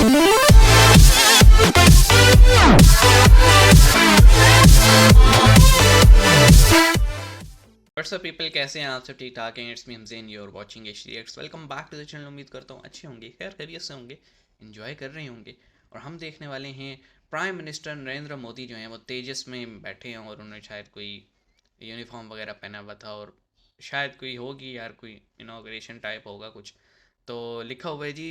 WhatsApp people, कैसे हैं आप सब? ठीक ठाक हैं? It's me Hamzen, you are watching HDX। Welcome back to the channel. उम्मीद करता हूँ अच्छे होंगे, खैर खैरियत से होंगे, एंजॉय कर रहे होंगे। और हम देखने वाले हैं प्राइम मिनिस्टर नरेंद्र मोदी जो हैं वो तेजस में बैठे हैं और उन्होंने शायद कोई यूनिफॉर्म वगैरह पहना हुआ था और शायद कोई होगी यार, कोई इनाग्रेशन टाइप होगा कुछ। तो लिखा हुआ है जी,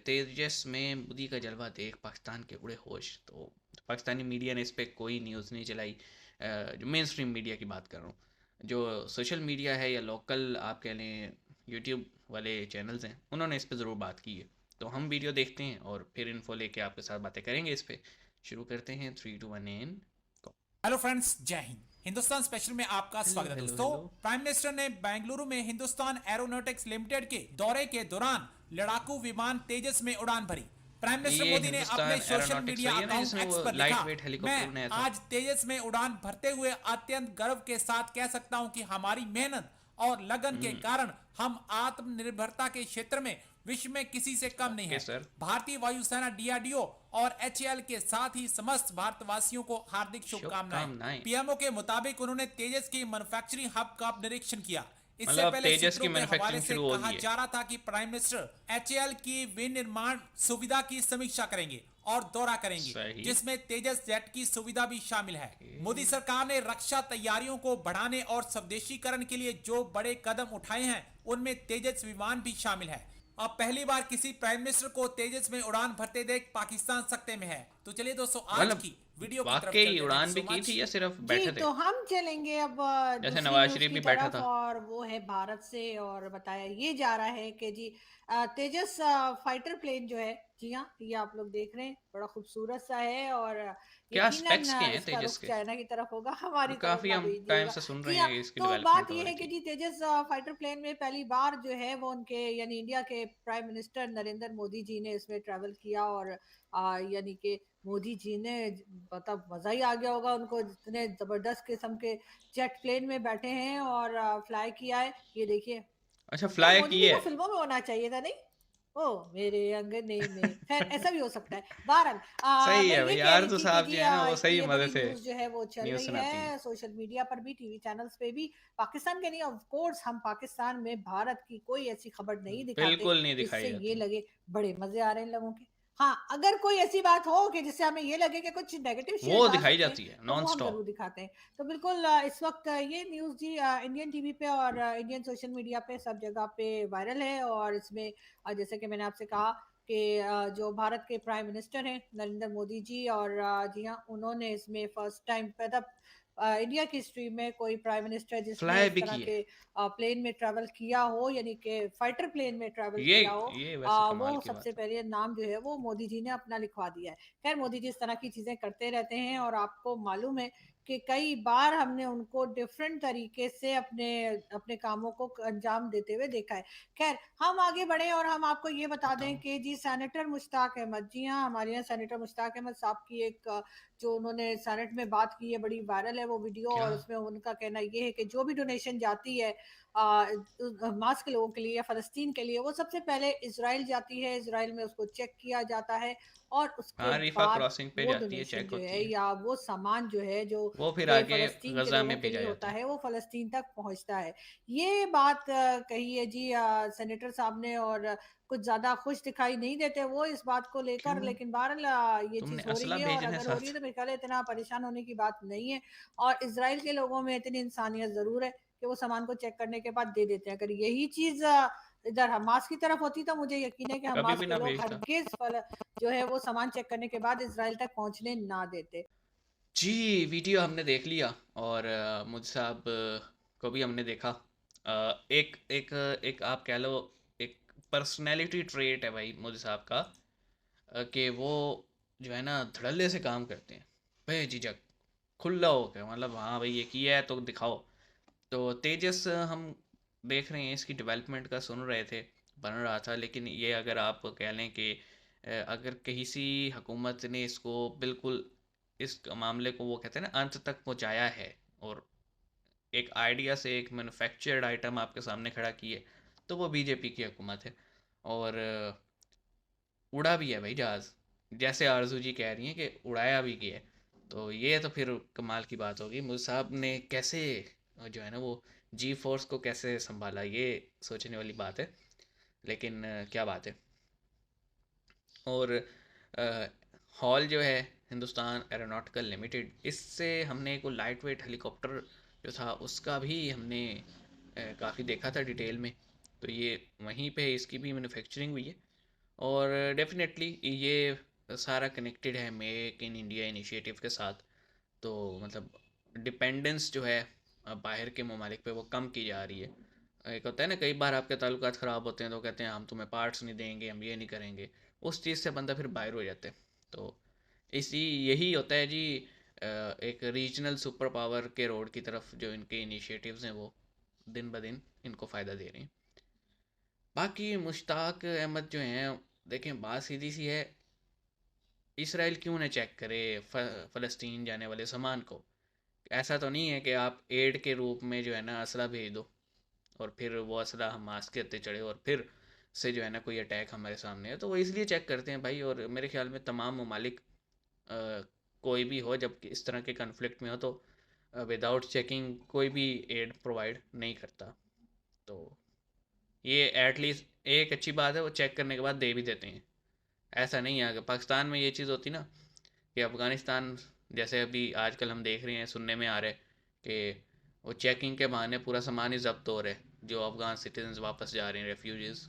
तेजस में मोदी का जलवा देख पाकिस्तान के उड़े होश। तो पाकिस्तानी मीडिया ने इस पर कोई न्यूज़ नहीं चलाई। जो मेन स्ट्रीम मीडिया की बात कर रहा हूँ, जो सोशल मीडिया है या लोकल आप कह लें यूट्यूब वाले चैनल्स हैं, उन्होंने इस पर ज़रूर बात की है। तो हम वीडियो देखते हैं और फिर इन्फो लेके आपके साथ बातें करेंगे इस पर। शुरू करते हैं 3 2 1 एन। हेलो फ्रेंड्स, जय हिंद। हिंदुस्तान स्पेशल में आपका स्वागत है दोस्तों। प्राइम मिनिस्टर ने बेंगलुरु में हिंदुस्तान एरोनॉटिक्स लिमिटेड के दौरे के दौरान लड़ाकू विमान तेजस में उड़ान भरी। प्राइम मिनिस्टर मोदी ने अपने सोशल मीडिया अकाउंट एक्स पर लिखा, मैं आज तेजस में उड़ान भरते हुए अत्यंत गर्व के साथ कह सकता हूं कि हमारी मेहनत और लगन के कारण हम आत्मनिर्भरता के क्षेत्र में विश्व में किसी से कम नहीं है। भारतीय वायुसेना DRDO और HAL के साथ ही समस्त भारतवासियों को हार्दिक शुभकामनाएं। पीएमओ के मुताबिक उन्होंने तेजस की मैन्युफैक्चरिंग हब का निरीक्षण किया। इससे पहले सूत्रों के हवाले से कहा जा रहा था कि प्राइम मिनिस्टर HAL की विनिर्माण सुविधा की समीक्षा करेंगे और दौरा करेंगे, जिसमें तेजस जेट की सुविधा भी शामिल है। मोदी सरकार ने रक्षा तैयारियों को बढ़ाने और स्वदेशीकरण के लिए जो बड़े कदम उठाए हैं, उनमें तेजस विमान भी शामिल है। अब पहली बार किसी प्राइम मिनिस्टर को तेजस में उड़ान भरते देख पाकिस्तान सकते में है। तो चलिए दोस्तों, आज की वीडियो की तरफ चलते हैं। उड़ान भी की थी या सिर्फ बैठे थे? तो हम चलेंगे अब जैसे नवाज शरीफ भी बैठा था, और वो है भारत से। और बताया ये जा रहा है कि जी तेजस फाइटर प्लेन जो है, जी हाँ, ये आप लोग देख रहे हैं, बड़ा खूबसूरत सा है। और क्या स्पेक्स के हैं इसका तेजस रुख के? चाइना की तरफ होगा, हमारी काफी हम टाइम से सुन रहे हैं इसकी तो डेवलपमेंट बात हो ये है रही कि थी। जी तेजस फाइटर प्लेन में पहली बार जो है वो उनके यानी इंडिया के प्राइम मिनिस्टर नरेंद्र मोदी जी ने इसमें ट्रैवल किया। और यानी कि मोदी जी ने मतलब मजा ही आ गया होगा उनको, जितने जबरदस्त किस्म के जेट प्लेन में बैठे हैं और फ्लाई किया है। ये देखिए, अच्छा, यार फ्लाई मोदी की जी है? को फिल्मों में होना चाहिए था, नहीं? ओ मेरे अंगने में, खैर ऐसा भी हो सकता है। बहरहाल सही मैं है ये भाई, कह रही आरज़ू थी कि साहब जी जो है ना वो सही ये मजे बड़ी से न्यूज जो है वो चल न्यूज़ रही सुनाती हैं। है सोशल मीडिया पर भी, टीवी चैनल्स पे भी। पाकिस्तान के नहीं, ऑफ कोर्स हम पाकिस्तान में भारत की कोई ऐसी खबर नहीं दिखाते बिल्कुल नहीं दिखाई जिससे ये जाती। लगे बड़े मजे आ रहे हैं लोगों के। हाँ, अगर कोई ऐसी बात हो कि जिससे हमें ये लगे कि कुछ नेगेटिव वो शेड आ दिखाई सकते हैं, जाती है तो नॉन वो हम स्टॉप। जरूर दिखाते हैं। तो बिल्कुल इस वक्त ये न्यूज जी इंडियन टीवी पे और इंडियन सोशल मीडिया पे सब जगह पे वायरल है। और इसमें जैसे कि मैंने आपसे कहा कि जो भारत के प्राइम मिनिस्टर हैं नरेंद्र मोदी जी, और जी हाँ, उन्होंने इसमें फर्स्ट टाइम मतलब इंडिया की हिस्ट्री में कोई प्राइम मिनिस्टर जिसने फ्लाई इस भी तरह की है। के प्लेन में ट्रैवल किया हो, यानी कि फाइटर प्लेन में ट्रैवल ये किया हो, ये वैसे कमाल वो की सबसे बात है। पहले नाम जो है वो मोदी जी ने अपना लिखवा दिया है। खैर, मोदी जी इस तरह की चीजें करते रहते हैं और आपको मालूम है कि कई बार हमने उनको डिफरेंट तरीके से अपने अपने कामों को अंजाम देते हुए देखा है। खैर, हम आगे बढ़े और हम आपको ये बता बताओ। दें कि जी सेनेटर मुश्ताक अहमद, जी हाँ, हमारे यहाँ सेनेटर मुश्ताक अहमद साहब की एक जो उन्होंने सेनेट में बात की है, बड़ी वायरल है वो वीडियो। क्या? और उसमें उनका कहना ये है कि जो भी डोनेशन जाती है हमास के लोगों के लिए या फलस्तीन के लिए, वो सबसे पहले इसराइल जाती है, इसराइल में उसको चेक किया जाता है और उसके हाँ, रिफा बाद क्रॉसिंग पे वो जाती है, डोनेशन चेक जो होती है है। या वो सामान जो है जो वो फिर जो आगे फलस्तीन के गजा लोगों में के भेजा लिए जाता होता है। है वो फलस्तीन तक पहुंचता है। ये बात कही है जी सेनेटर साहब ने। और कुछ ज्यादा खुश दिखाई नहीं देते वो इस बात को लेकर, क्यों? लेकिन बहरहाल ये तुमने चीज हो असला रही है। और भेजने अगर हो रही है साथ? तो मेरे ख्याल है इतना परेशान होने की बात नहीं है। और इसराइल के लोगों में इतनी इंसानियत जरूर है कि वो सामान को चेक करने के बाद दे देते हैं। अगर यही चीज इधर हमास की तरफ होती तो मुझे यकीन है कि कभी हमास भी के ना लोग भेजता। हरगिज फल जो है वो सामान चेक करने के बाद इसराइल तक पहुंचने ना देते। जी, वीडियो हमने देख लिया और मुझ साहब को भी हमने देखा। एक एक एक आप कह लो, एक पर्सनैलिटी ट्रेट है भाई मोदी साहब का, कि वो जो है ना धड़ल्ले से काम करते हैं, बेझिझक, खुला हो के, मतलब हाँ भाई ये किया है तो दिखाओ। तो तेजस हम देख रहे हैं, इसकी डेवलपमेंट का सुन रहे थे, बन रहा था। लेकिन ये अगर आप कह लें कि अगर किसी हुकूमत ने इसको बिल्कुल इस मामले को वो कहते हैं ना अंत तक पहुंचाया है और एक आइडिया से एक मैन्युफैक्चर्ड आइटम आपके सामने खड़ा किए, तो वो बीजेपी की हुकूमत है। और उड़ा भी है भाई जहाज़। जैसे आरजू जी कह रही हैं कि उड़ाया भी गया है, तो ये तो फिर कमाल की बात होगी। मुझ साहब ने कैसे जो है ना वो जी फोर्स को कैसे संभाला, ये सोचने वाली बात है। लेकिन क्या बात है। और हॉल जो है हिंदुस्तान एरोनॉटिकल लिमिटेड, इससे हमने एक लाइट वेट हेलीकॉप्टर जो था उसका भी हमने काफ़ी देखा था डिटेल में। तो ये वहीं पे इसकी भी मैन्युफैक्चरिंग हुई है। और डेफिनेटली ये सारा कनेक्टेड है मेक इन इंडिया इनिशिएटिव के साथ। तो मतलब डिपेंडेंस जो है बाहर के ममालिक पे वो कम की जा रही है। एक होता है ना, कई बार आपके ताल्लुकात ख़राब होते हैं तो कहते हैं हम तुम्हें पार्ट्स नहीं देंगे, हम ये नहीं करेंगे। उस चीज़ से बंदा फिर बाहर हो जाता है। तो इसी यही होता है जी। एक रीजनल सुपर पावर के रोड की तरफ जो इनके इनिशिएटिव्स हैं वो दिन ब दिन इनको फ़ायदा दे रहे हैं। बाकी मुश्ताक अहमद जो हैं, देखें बात सीधी सी है, इसराइल क्यों ना चेक करे फ़लस्तीन जाने वाले सामान को। ऐसा तो नहीं है कि आप एड के रूप में जो है ना असला भेज दो और फिर वो असला हमास के हत्थे चढ़े और फिर से जो है ना कोई अटैक हमारे सामने है। तो वो इसलिए चेक करते हैं भाई। और मेरे ख्याल में तमाम ममालिक कोई भी हो जब इस तरह के कन्फ्लिक्ट में हो तो विदाउट चेकिंग कोई भी एड प्रोवाइड नहीं करता। तो ये एटलीस्ट एक अच्छी बात है, वो चेक करने के बाद दे भी देते हैं। ऐसा नहीं है। अगर पाकिस्तान में ये चीज़ होती ना कि अफ़गानिस्तान, जैसे अभी आजकल हम देख रहे हैं, सुनने में आ रहा है कि वो चेकिंग के बहाने पूरा सामान ही जब्त हो रहा है जो अफ़गान सिटीजन्स वापस जा रहे हैं, रेफ्यूजीज़।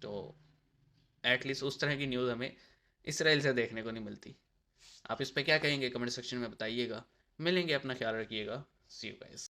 तो एटलीस्ट उस तरह की न्यूज़ हमें इसराइल से देखने को नहीं मिलती। आप इस पर क्या कहेंगे कमेंट सेक्शन में बताइएगा। मिलेंगे, अपना ख्याल रखिएगा। सी यू गाइस।